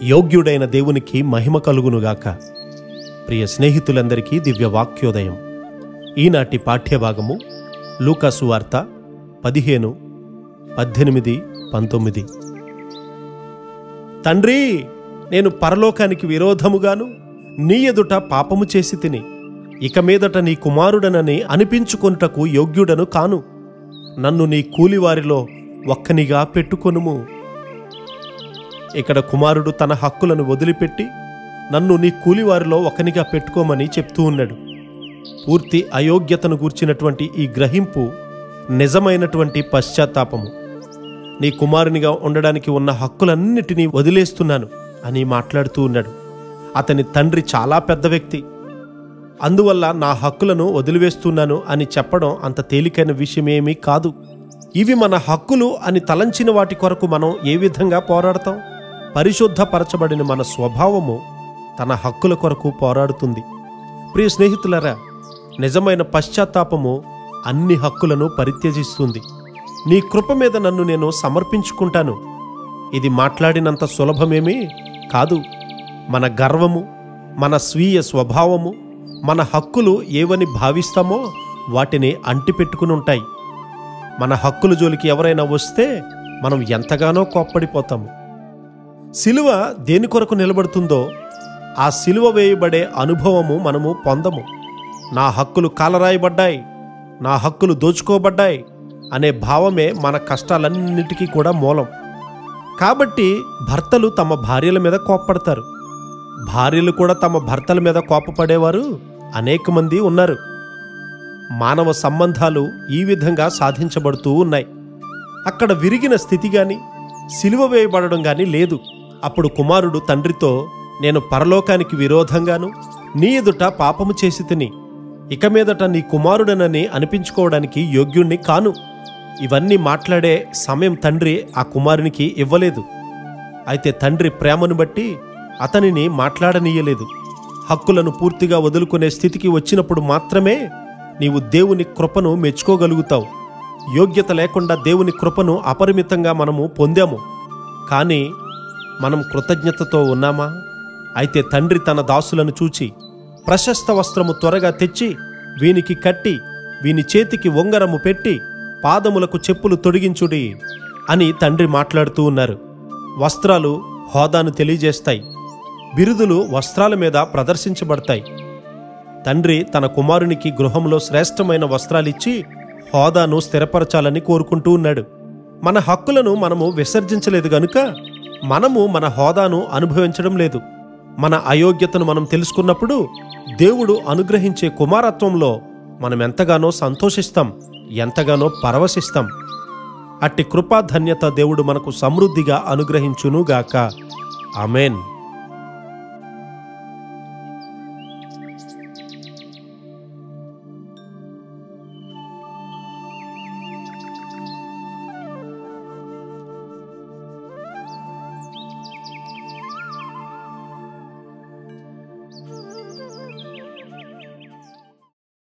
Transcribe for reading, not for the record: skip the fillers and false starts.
యోగ్యుడైన దేవునికి మహిమ కలుగునుగాక. ప్రియ స్నేహితులందరికీ దివ్య వాక్యోదయం. ఈనాటి పాఠ్యభాగము లూకా సువార్త 15, 18, 19. తండ్రి, నేను పరలోకానికి విరోధముగాను నీ ఎదుట పాపము చేసి తిని ఇక మీదట నీ కుమారుడనని అనిపించుకొనుటకు యోగ్యుడను కాను. నన్ను నీ కూలివారిలో ఒక్కనిగా పెట్టుకొనుము. ఇక్కడ కుమారుడు తన హక్కులను వదిలిపెట్టి నన్ను నీ కూలివారిలో ఒకనిగా పెట్టుకోమని చెప్తూ ఉన్నాడు. పూర్తి అయోగ్యతను గూర్చినటువంటి ఈ గ్రహింపు నిజమైనటువంటి పశ్చాత్తాపము. నీ కుమారునిగా ఉండడానికి ఉన్న హక్కులన్నిటినీ వదిలేస్తున్నాను అని మాట్లాడుతూ ఉన్నాడు. అతని తండ్రి చాలా పెద్ద వ్యక్తి, అందువల్ల నా హక్కులను వదిలివేస్తున్నాను అని చెప్పడం అంత తేలికైన విషయమేమీ కాదు. ఇవి మన హక్కులు అని తలంచిన వాటి కొరకు మనం ఏ విధంగా పోరాడతాం? పరిశుద్ధపరచబడిన మన స్వభావము తన హక్కుల కొరకు పోరాడుతుంది. ప్రియ స్నేహితులారా, నిజమైన పశ్చాత్తాపము అన్ని హక్కులను పరిత్యజిస్తుంది. నీ కృప మీద నన్ను నేను సమర్పించుకుంటాను. ఇది మాట్లాడినంత సులభమేమీ కాదు. మన గర్వము, మన స్వీయ స్వభావము, మన హక్కులు ఏవని భావిస్తామో వాటిని అంటిపెట్టుకుని ఉంటాయి. మన హక్కుల జోలికి ఎవరైనా వస్తే మనం ఎంతగానో కోప్పడిపోతాము. సిలువ దేని కొరకు నిలబడుతుందో ఆ సిలువ వేయబడే అనుభవము మనము పొందము. నా హక్కులు కాలరాయబడ్డాయి, నా హక్కులు దోచుకోబడ్డాయి అనే భావమే మన కష్టాలన్నిటికీ కూడా మూలం. కాబట్టి భర్తలు తమ భార్యల మీద కోప్పడతారు, భార్యలు కూడా తమ భర్తల మీద కోపపడేవారు అనేక మంది ఉన్నారు. మానవ సంబంధాలు ఈ విధంగా సాధించబడుతూ ఉన్నాయి. అక్కడ విరిగిన స్థితి గాని, సిలువ వేయబడడం గాని లేదు. అప్పుడు కుమారుడు తండ్రితో, నేను పరలోకానికి విరోధంగాను నీ ఎదుట పాపము చేసి తిని ఇక మీదట నీ కుమారుడనని అనిపించుకోవడానికి యోగ్యుణ్ణి కాను. ఇవన్నీ మాట్లాడే సమయం తండ్రి ఆ కుమారునికి ఇవ్వలేదు. అయితే తండ్రి ప్రేమను బట్టి అతనిని మాట్లాడనీయలేదు. హక్కులను పూర్తిగా వదులుకునే స్థితికి వచ్చినప్పుడు మాత్రమే నీవు దేవుని కృపను మెచ్చుకోగలుగుతావు. యోగ్యత లేకుండా దేవుని కృపను అపరిమితంగా మనము పొందాము, కానీ మనం కృతజ్ఞతతో ఉన్నామా? అయితే తండ్రి తన దాసులను చూచి, ప్రశస్త వస్త్రము త్వరగా తెచ్చి వీనికి కట్టి వీని చేతికి ఉంగరము పెట్టి పాదములకు చెప్పులు తొడిగించుడి అని తండ్రి మాట్లాడుతూ ఉన్నారు. వస్త్రాలు హోదాను తెలియజేస్తాయి. బిరుదులు వస్త్రాల మీద ప్రదర్శించబడతాయి. తండ్రి తన కుమారునికి గృహంలో శ్రేష్టమైన వస్త్రాలిచ్చి హోదాను స్థిరపరచాలని కోరుకుంటూ ఉన్నాడు. మన హక్కులను మనము విసర్జించలేదు గనుక మనము మన హోదాను అనుభవించడం లేదు. మన అయోగ్యతను మనం తెలుసుకున్నప్పుడు దేవుడు అనుగ్రహించే కుమారత్వంలో మనం ఎంతగానో సంతోషిస్తాం, ఎంతగానో పరవశిస్తాం. అట్టి కృపాధన్యత దేవుడు మనకు సమృద్ధిగా అనుగ్రహించునుగాక. ఆమేన్.